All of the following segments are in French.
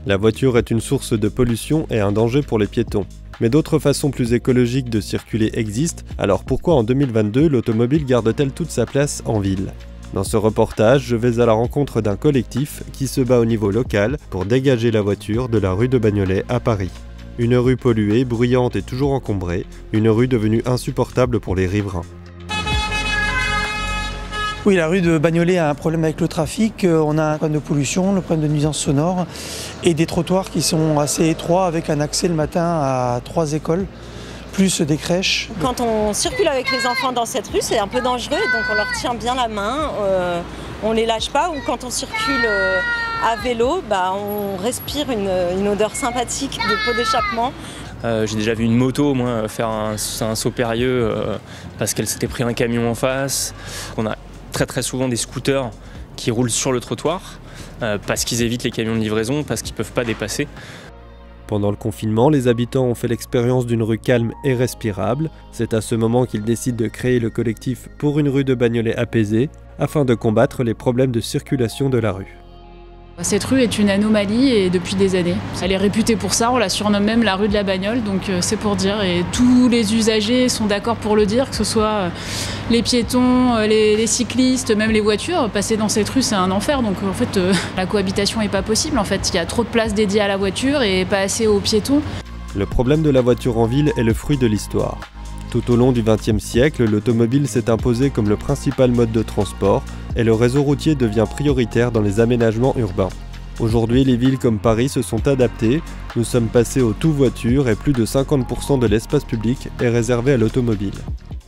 La voiture est une source de pollution et un danger pour les piétons. Mais d'autres façons plus écologiques de circuler existent, alors pourquoi en 2022 l'automobile garde-t-elle toute sa place en ville ? Dans ce reportage, je vais à la rencontre d'un collectif qui se bat au niveau local pour dégager la voiture de la rue de Bagnolet à Paris. Une rue polluée, bruyante et toujours encombrée, une rue devenue insupportable pour les riverains. Oui, la rue de Bagnolet a un problème avec le trafic, on a un problème de pollution, le problème de nuisance sonore et des trottoirs qui sont assez étroits avec un accès le matin à 3 écoles, plus des crèches. Quand on circule avec les enfants dans cette rue, c'est un peu dangereux, donc on leur tient bien la main, on les lâche pas, ou quand on circule à vélo, on respire une odeur sympathique de pot d'échappement. J'ai déjà vu une moto moi, faire un saut périlleux parce qu'elle s'était pris un camion en face. On a très souvent des scooters qui roulent sur le trottoir parce qu'ils évitent les camions de livraison, parce qu'ils ne peuvent pas dépasser. Pendant le confinement, les habitants ont fait l'expérience d'une rue calme et respirable. C'est à ce moment qu'ils décident de créer le collectif pour une rue de Bagnolet apaisée, afin de combattre les problèmes de circulation de la rue. Cette rue est une anomalie et depuis des années. Elle est réputée pour ça, on la surnomme même la rue de la bagnole, donc c'est pour dire. Et tous les usagers sont d'accord pour le dire, que ce soit les piétons, les cyclistes, même les voitures. Passer dans cette rue, c'est un enfer, donc en fait la cohabitation n'est pas possible. En fait, il y a trop de place dédiée à la voiture et pas assez aux piétons. Le problème de la voiture en ville est le fruit de l'histoire. Tout au long du XXe siècle, l'automobile s'est imposée comme le principal mode de transport et le réseau routier devient prioritaire dans les aménagements urbains. Aujourd'hui, les villes comme Paris se sont adaptées, nous sommes passés au tout-voiture et plus de 50% de l'espace public est réservé à l'automobile.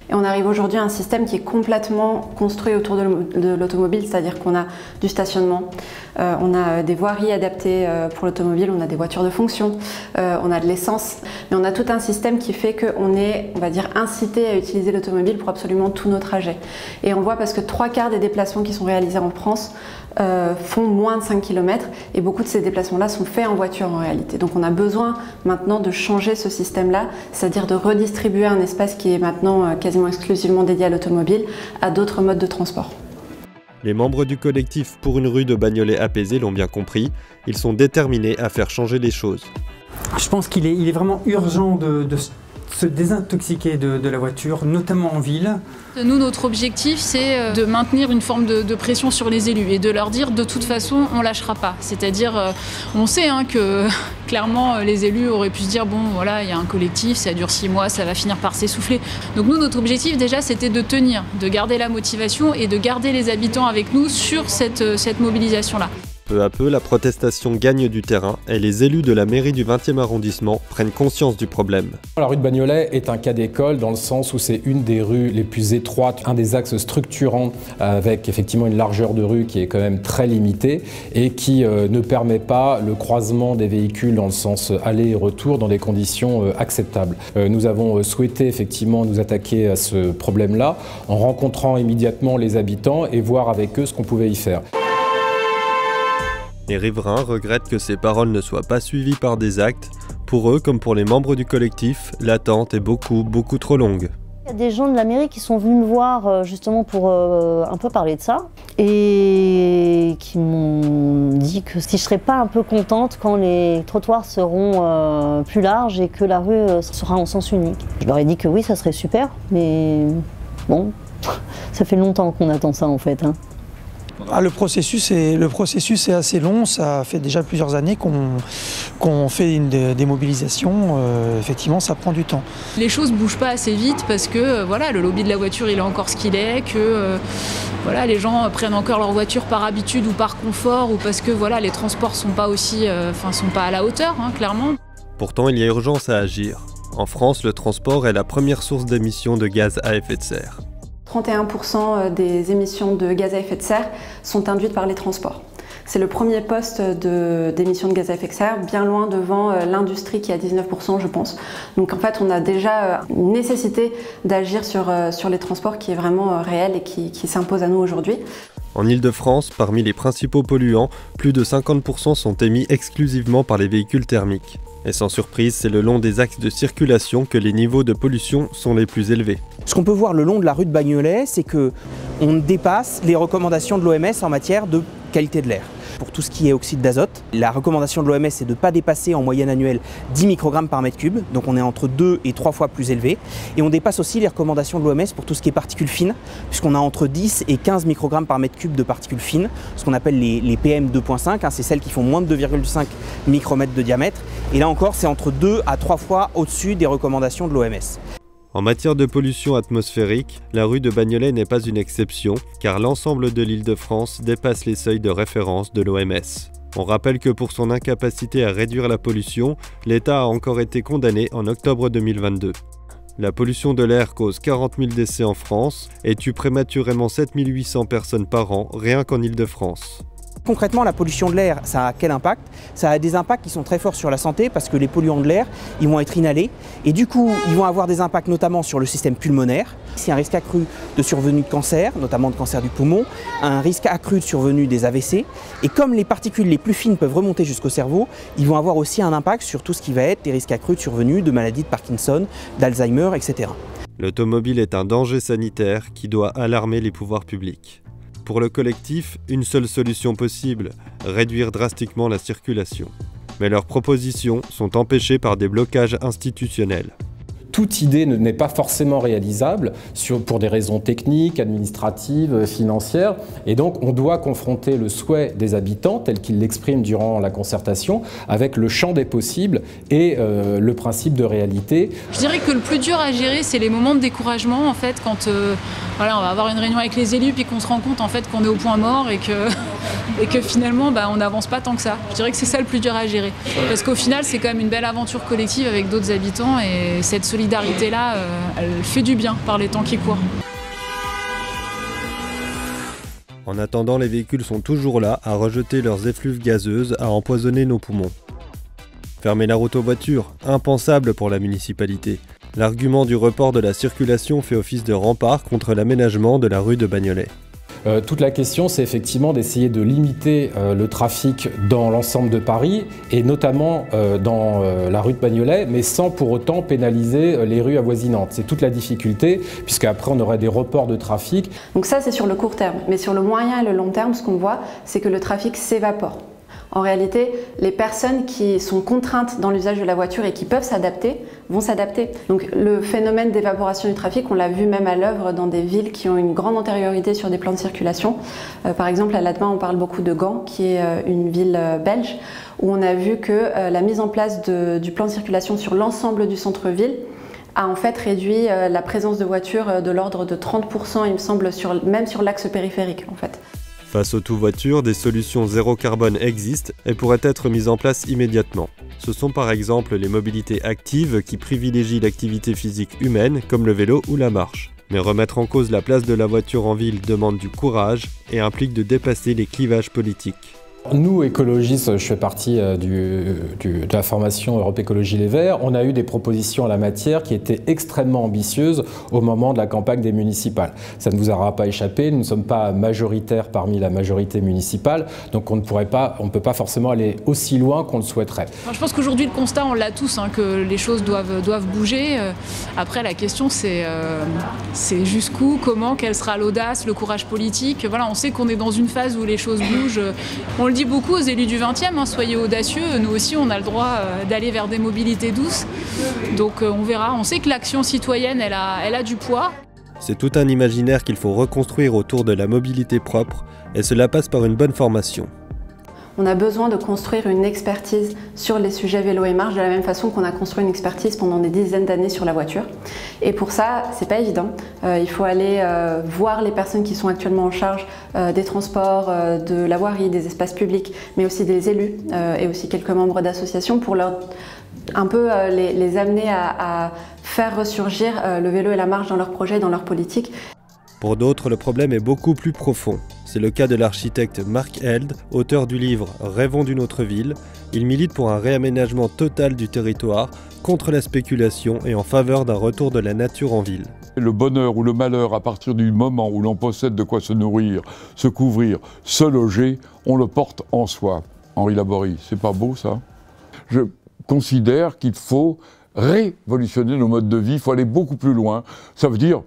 Et on arrive aujourd'hui à un système qui est complètement construit autour de l'automobile, c'est-à-dire qu'on a du stationnement, on a des voiries adaptées pour l'automobile, on a des voitures de fonction, on a de l'essence, mais on a tout un système qui fait qu'on est, on va dire, incité à utiliser l'automobile pour absolument tous nos trajets. Et on voit parce que 3/4 des déplacements qui sont réalisés en France font moins de 5 km et beaucoup de ces déplacements-là sont faits en voiture en réalité. Donc on a besoin maintenant de changer ce système-là, c'est-à-dire de redistribuer un espace qui est maintenant quasiment exclusivement dédié à l'automobile à d'autres modes de transport. Les membres du collectif pour une rue de Bagnolet apaisée l'ont bien compris, ils sont déterminés à faire changer les choses. Je pense qu'il est vraiment urgent de se désintoxiquer de la voiture, notamment en ville. Nous, notre objectif, c'est de maintenir une forme de pression sur les élus et de leur dire de toute façon, on lâchera pas. C'est-à-dire, on sait que clairement, les élus auraient pu se dire, bon, voilà, il y a un collectif, ça dure 6 mois, ça va finir par s'essouffler. Donc nous, notre objectif, déjà, c'était de tenir, de garder la motivation et de garder les habitants avec nous sur cette mobilisation-là. Peu à peu, la protestation gagne du terrain et les élus de la mairie du 20e arrondissement prennent conscience du problème. La rue de Bagnolet est un cas d'école dans le sens où c'est une des rues les plus étroites, un des axes structurants avec effectivement une largeur de rue qui est quand même très limitée et qui ne permet pas le croisement des véhicules dans le sens aller et retour dans des conditions acceptables. Nous avons souhaité effectivement nous attaquer à ce problème-là en rencontrant immédiatement les habitants et voir avec eux ce qu'on pouvait y faire. Les riverains regrettent que ces paroles ne soient pas suivies par des actes. Pour eux, comme pour les membres du collectif, l'attente est beaucoup trop longue. Il y a des gens de la mairie qui sont venus me voir justement pour un peu parler de ça et qui m'ont dit que si je ne serais pas un peu contente quand les trottoirs seront plus larges et que la rue sera en sens unique. Je leur ai dit que oui, ça serait super, mais bon, ça fait longtemps qu'on attend ça en fait. Le processus est assez long, ça fait déjà plusieurs années qu'on fait des mobilisations, effectivement ça prend du temps. Les choses ne bougent pas assez vite parce que voilà, le lobby de la voiture il est encore ce qu'il est, que voilà, les gens prennent encore leur voiture par habitude ou par confort ou parce que voilà, les transports sont pas à la hauteur, clairement. Pourtant il y a urgence à agir. En France, le transport est la première source d'émissions de gaz à effet de serre. 31% des émissions de gaz à effet de serre sont induites par les transports. C'est le premier poste d'émissions de gaz à effet de serre, bien loin devant l'industrie qui est à 19%, je pense. Donc en fait, on a déjà une nécessité d'agir sur les transports qui est vraiment réelle et qui s'impose à nous aujourd'hui. En Île-de-France, parmi les principaux polluants, plus de 50% sont émis exclusivement par les véhicules thermiques. Et sans surprise, c'est le long des axes de circulation que les niveaux de pollution sont les plus élevés. Ce qu'on peut voir le long de la rue de Bagnolet, c'est qu'on dépasse les recommandations de l'OMS en matière de qualité de l'air. Pour tout ce qui est oxyde d'azote, la recommandation de l'OMS est de ne pas dépasser en moyenne annuelle 10 microgrammes par mètre cube, donc on est entre 2 et 3 fois plus élevé. Et on dépasse aussi les recommandations de l'OMS pour tout ce qui est particules fines, puisqu'on a entre 10 et 15 microgrammes par mètre cube de particules fines, ce qu'on appelle les PM 2.5, c'est celles qui font moins de 2,5 micromètres de diamètre. Et là encore, c'est entre 2 à 3 fois au-dessus des recommandations de l'OMS. En matière de pollution atmosphérique, la rue de Bagnolet n'est pas une exception, car l'ensemble de l'Île-de-France dépasse les seuils de référence de l'OMS. On rappelle que pour son incapacité à réduire la pollution, l'État a encore été condamné en octobre 2022. La pollution de l'air cause 40 000 décès en France et tue prématurément 7 800 personnes par an, rien qu'en Île-de-France. Concrètement, la pollution de l'air, ça a quel impact? Ça a des impacts qui sont très forts sur la santé parce que les polluants de l'air, ils vont être inhalés et du coup, ils vont avoir des impacts notamment sur le système pulmonaire. C'est un risque accru de survenue de cancer, notamment de cancer du poumon, un risque accru de survenue des AVC. Et comme les particules les plus fines peuvent remonter jusqu'au cerveau, ils vont avoir aussi un impact sur tout ce qui va être des risques accrus de survenue de maladies de Parkinson, d'Alzheimer, etc. L'automobile est un danger sanitaire qui doit alarmer les pouvoirs publics. Pour le collectif, une seule solution possible, réduire drastiquement la circulation. Mais leurs propositions sont empêchées par des blocages institutionnels. Toute idée n'est pas forcément réalisable pour des raisons techniques, administratives, financières. Et donc, on doit confronter le souhait des habitants, tel qu'ils l'expriment durant la concertation, avec le champ des possibles et le principe de réalité. Je dirais que le plus dur à gérer, c'est les moments de découragement, en fait, quand voilà, on va avoir une réunion avec les élus, puis qu'on se rend compte en fait, qu'on est au point mort et que finalement, on n'avance pas tant que ça. Je dirais que c'est ça le plus dur à gérer. Parce qu'au final, c'est quand même une belle aventure collective avec d'autres habitants et cette solidarité-là, elle fait du bien par les temps qui courent. En attendant, les véhicules sont toujours là à rejeter leurs effluves gazeuses, à empoisonner nos poumons. Fermer la route aux voitures, impensable pour la municipalité. L'argument du report de la circulation fait office de rempart contre l'aménagement de la rue de Bagnolet. Toute la question, c'est effectivement d'essayer de limiter le trafic dans l'ensemble de Paris, et notamment dans la rue de Bagnolet, mais sans pour autant pénaliser les rues avoisinantes. C'est toute la difficulté, puisqu'après on aurait des reports de trafic. Donc ça, c'est sur le court terme. Mais sur le moyen et le long terme, ce qu'on voit, c'est que le trafic s'évapore. En réalité, les personnes qui sont contraintes dans l'usage de la voiture et qui peuvent s'adapter, vont s'adapter. Donc le phénomène d'évaporation du trafic, on l'a vu même à l'œuvre dans des villes qui ont une grande antériorité sur des plans de circulation. Par exemple, à Latmin, on parle beaucoup de Gand, qui est une ville belge, où on a vu que la mise en place du plan de circulation sur l'ensemble du centre-ville a en fait réduit la présence de voitures de l'ordre de 30%, il me semble, même sur l'axe périphérique en fait. Face au tout-voiture, des solutions zéro carbone existent et pourraient être mises en place immédiatement. Ce sont par exemple les mobilités actives qui privilégient l'activité physique humaine comme le vélo ou la marche. Mais remettre en cause la place de la voiture en ville demande du courage et implique de dépasser les clivages politiques. Nous, écologistes, je fais partie de la formation Europe Écologie Les Verts, on a eu des propositions à la matière qui étaient extrêmement ambitieuses au moment de la campagne des municipales. Ça ne vous aura pas échappé, nous ne sommes pas majoritaires parmi la majorité municipale, donc on ne peut pas forcément aller aussi loin qu'on le souhaiterait. Je pense qu'aujourd'hui, le constat, on l'a tous, que les choses doivent bouger. Après, la question, c'est jusqu'où, comment, quelle sera l'audace, le courage politique. Voilà, on sait qu'on est dans une phase où les choses bougent. On le dit beaucoup aux élus du 20e, soyez audacieux, nous aussi on a le droit d'aller vers des mobilités douces, donc on verra. On sait que l'action citoyenne, elle a du poids. C'est tout un imaginaire qu'il faut reconstruire autour de la mobilité propre, et cela passe par une bonne formation. On a besoin de construire une expertise sur les sujets vélo et marche de la même façon qu'on a construit une expertise pendant des dizaines d'années sur la voiture. Et pour ça, c'est pas évident. Il faut aller voir les personnes qui sont actuellement en charge des transports, de la voirie, des espaces publics, mais aussi des élus et aussi quelques membres d'associations pour leur un peu les amener à faire ressurgir le vélo et la marche dans leurs projets, dans leur politique. Pour d'autres, le problème est beaucoup plus profond. C'est le cas de l'architecte Marc Held, auteur du livre « Rêvons d'une autre ville ». Il milite pour un réaménagement total du territoire, contre la spéculation et en faveur d'un retour de la nature en ville. Le bonheur ou le malheur, à partir du moment où l'on possède de quoi se nourrir, se couvrir, se loger, on le porte en soi. Henri Laborie, c'est pas beau ça ? considèrent qu'il faut révolutionner nos modes de vie, il faut aller beaucoup plus loin. Ça veut dire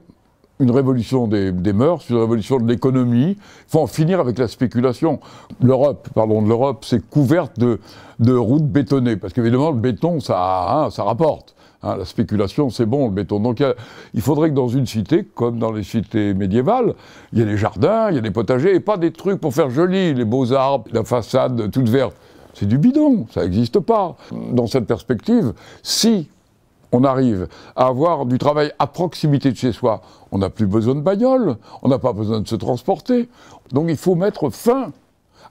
une révolution des mœurs, une révolution de l'économie. Il faut en finir avec la spéculation. L'Europe, parlons de l'Europe, c'est couverte de routes bétonnées, parce qu'évidemment le béton, ça rapporte. La spéculation, c'est bon, le béton. Donc il faudrait que dans une cité, comme dans les cités médiévales, il y ait des jardins, il y ait des potagers, et pas des trucs pour faire joli, les beaux arbres, la façade toute verte. C'est du bidon, ça n'existe pas. Dans cette perspective, si on arrive à avoir du travail à proximité de chez soi, on n'a plus besoin de bagnole, on n'a pas besoin de se transporter. Donc il faut mettre fin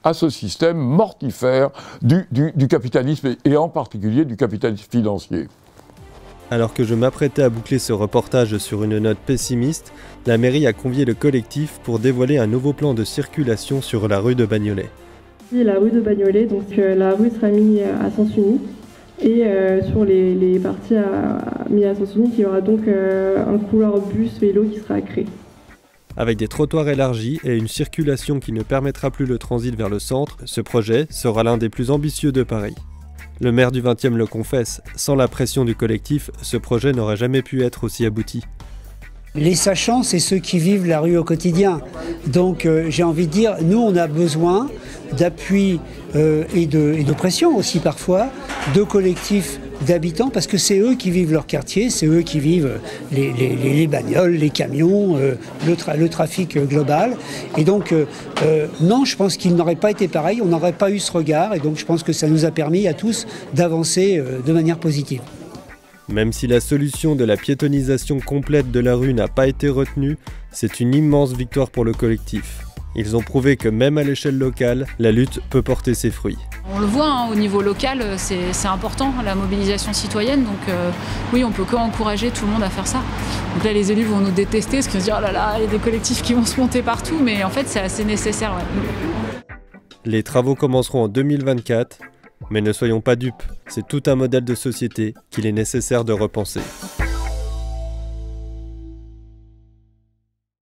à ce système mortifère du capitalisme, et en particulier du capitalisme financier. Alors que je m'apprêtais à boucler ce reportage sur une note pessimiste, la mairie a convié le collectif pour dévoiler un nouveau plan de circulation sur la rue de Bagnolet. La rue de Bagnolet, donc la rue sera mise à sens unique, et sur les parties mises à sens unique, il y aura donc un couloir bus-vélo qui sera créé. Avec des trottoirs élargis et une circulation qui ne permettra plus le transit vers le centre, ce projet sera l'un des plus ambitieux de Paris. Le maire du 20e le confesse, sans la pression du collectif, ce projet n'aurait jamais pu être aussi abouti. Les sachants, c'est ceux qui vivent la rue au quotidien. Donc j'ai envie de dire, nous on a besoin d'appui et de pression aussi parfois, de collectifs d'habitants, parce que c'est eux qui vivent leur quartier, c'est eux qui vivent les bagnoles, les camions, le trafic global. Et donc non, je pense qu'il n'aurait pas été pareil, on n'aurait pas eu ce regard, et donc je pense que ça nous a permis à tous d'avancer de manière positive. Même si la solution de la piétonisation complète de la rue n'a pas été retenue, c'est une immense victoire pour le collectif. Ils ont prouvé que même à l'échelle locale, la lutte peut porter ses fruits. On le voit, au niveau local, c'est important, la mobilisation citoyenne. Donc oui, on peut qu'encourager tout le monde à faire ça. Donc là, les élus vont nous détester, parce qu'ils vont se dire « Oh là là, il y a des collectifs qui vont se monter partout », mais en fait, c'est assez nécessaire. Ouais. Les travaux commenceront en 2024. Mais ne soyons pas dupes, c'est tout un modèle de société qu'il est nécessaire de repenser.